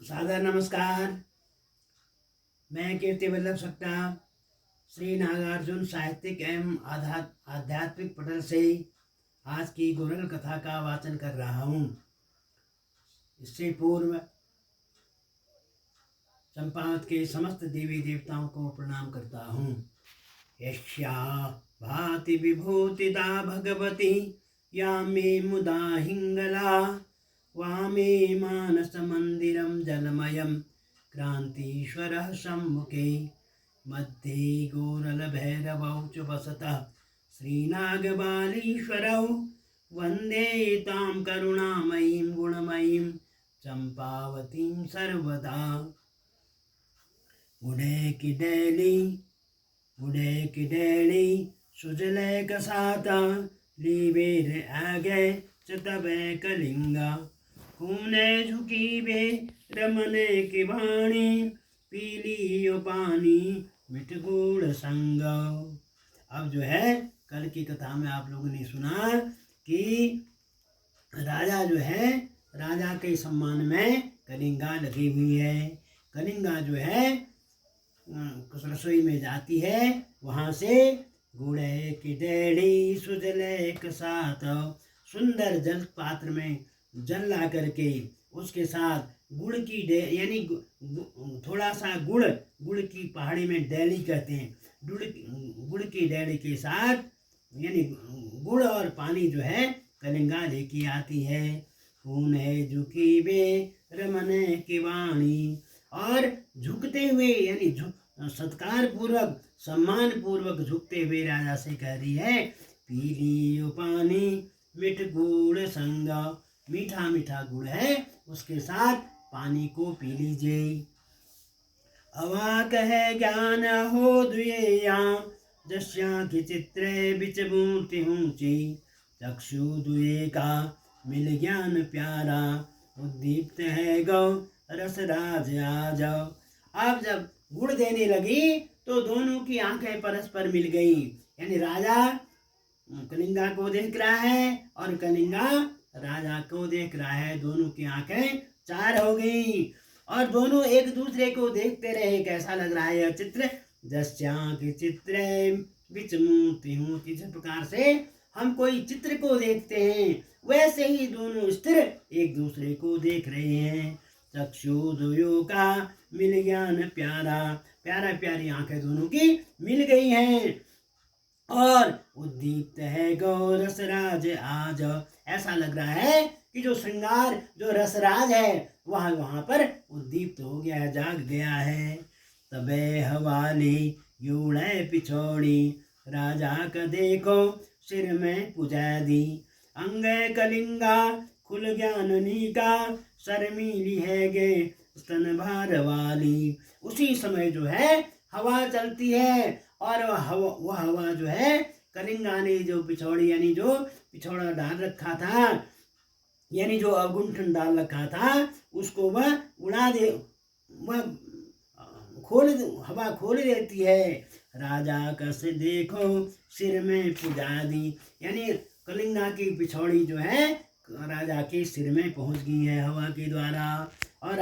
सादर नमस्कार। मैं कीर्ति वल्लभ सकटा श्री नागार्जुन साहित्यिक एवं आध्यात्मिक पटल से आज की गोरल कथा का वाचन कर रहा हूँ। इससे पूर्व चंपावत के समस्त देवी देवताओं को प्रणाम करता हूँ। यस्या भाति विभूतिदा भगवती या मे मुदा हिंगला वामे मानस मंदिरम जलमयम क्रांतीश्वरः सम्मुखे मध्ये गोरल भैरवौ च वसतः श्रीनागबालीश्वरौ वन्दे तां करुणामयीं गुणमयीं चंपावतीं सर्वदा। उड़े की डेली सुजले कसाता लीबेर आगे चतबे कलिंगा खूने झुकी बे रमने की वाणी पीली यो पानी मिठगुड़ संग। अब जो है कल की कथा में आप लोगों ने सुना कि राजा जो है, राजा के सम्मान में कलिंगा लगी हुई है। कलिंगा जो है रसोई में जाती है, वहाँ से गुड़े की डेढ़ी सुजले एक साथ सुंदर जल पात्र में जल ला करके उसके साथ गुड़ की यानी थोड़ा सा गुड़ की पहाड़ी में डेली कहते हैं। गुड़ की डेली के साथ यानी गुड़ और पानी जो है कलिंगा लेके आती है। खून है झुकी बे रमने की वाणी, और झुकते हुए यानी सत्कार पूर्वक सम्मान पूर्वक झुकते हुए राजा से कह रही है, पीली पानी मिठ गुड़ संग, मीठा मीठा गुड़ है उसके साथ पानी को पी लीजिए। अवाक है ज्ञान हो दुएया जस्या की चित्रे बिच मूर्ति ऊंची, चक्षु दुए का मिल ज्ञान प्यारा उद्दीप्त है गौ रस राज आ जाओ। अब जब गुड़ देने लगी तो दोनों की आंखें परस्पर मिल गई, यानी राजा कलिंगा को देख रहा है और कलिंगा राजा को देख रहा है। दोनों की आंखें चार हो गई और दोनों एक दूसरे को देखते रहे। कैसा लग रहा है यह चित्र? जस्या की चित्र बिच मूर्ति हूँ, जिस प्रकार से हम कोई चित्र को देखते हैं वैसे ही दोनों स्थिर एक दूसरे को देख रहे हैं। चक्षु दुयो का मिल ज्ञान प्यारा, प्यारा प्यारी आंखें दोनों की मिल गई हैं। और उद्दीप्त है गौ रसराज आज, ऐसा लग रहा है कि जो श्रृंगार जो रसराज है वह वहां पर उद्दीप्त हो गया है, जाग गया है। तबे हवाली यूड़े पिछोड़ी राजा का देखो सिर में पुजा दी, अंगे कलिंगा खुल ज्ञाननी का शर्मीली है गे स्तन भार वाली। उसी समय जो है हवा चलती है और वह हवा जो है कलिंगा ने जो पिछौड़ी यानी जो पिछौड़ा डाल रखा था, यानी जो अवगुंठन डाल रखा था उसको वह उड़ा दे, वह हवा खोल देती है। राजा का से देखो सिर में पुजा दी, यानी कलिंगा की पिछौड़ी जो है राजा के सिर में पहुंच गई है हवा के द्वारा, और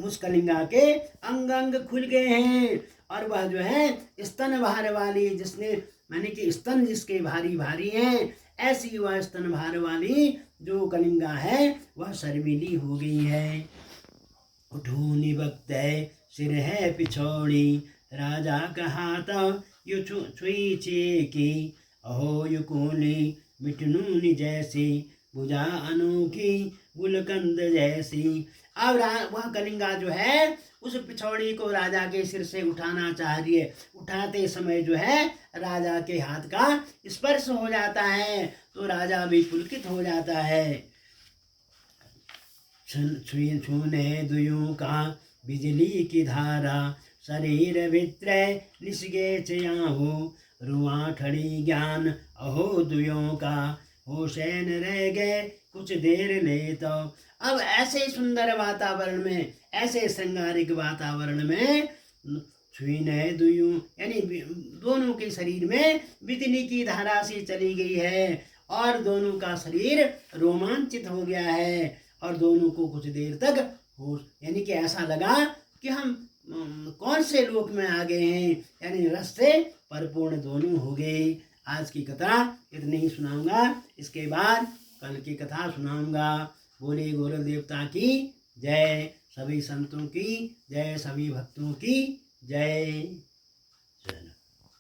उस कलिंगा के अंग अंग खुल गए हैं। और वह जो है स्तन भार वाली, जिसने माने कि स्तन जिसके भारी भारी हैं, ऐसी वह स्तन भार वाली जो कलिंगा है वह शर्मीली हो गई है। उठो निभक्त सिर है पिछौड़ी राजा का हाथ यु छुई की, अहो यु कोली मिठनूनी जैसी बुझा अनोखी गुलकंद जैसी। अब वह कलिंगा जो है उस पिछौड़ी को राजा के सिर से उठाना चाह रही है। उठाते समय जो है राजा के हाथ का स्पर्श हो जाता है तो राजा भी पुलकित हो जाता है। छूने दुयों का बिजली की धारा शरीर भित्र निसगे चयाहो, रुआ ठड़ी ज्ञान अहो दुयों का होशैन रह गए कुछ देर ले तो। अब ऐसे सुंदर वातावरण में, ऐसे श्रृंगारिक वातावरण में छुईने दुयू यानी दोनों के शरीर में बिजली की धारा सी चली गई है और दोनों का शरीर रोमांचित हो गया है और दोनों को कुछ देर तक होश, यानी कि ऐसा लगा कि हम कौन से लोक में आ गए हैं, यानी रस से परिपूर्ण दोनों हो गए। आज की कथा इतनी ही सुनाऊंगा, इसके बाद कल की कथा सुनाऊंगा। बोले गुरु देवता की जय, सभी संतों की जय, सभी भक्तों की जय।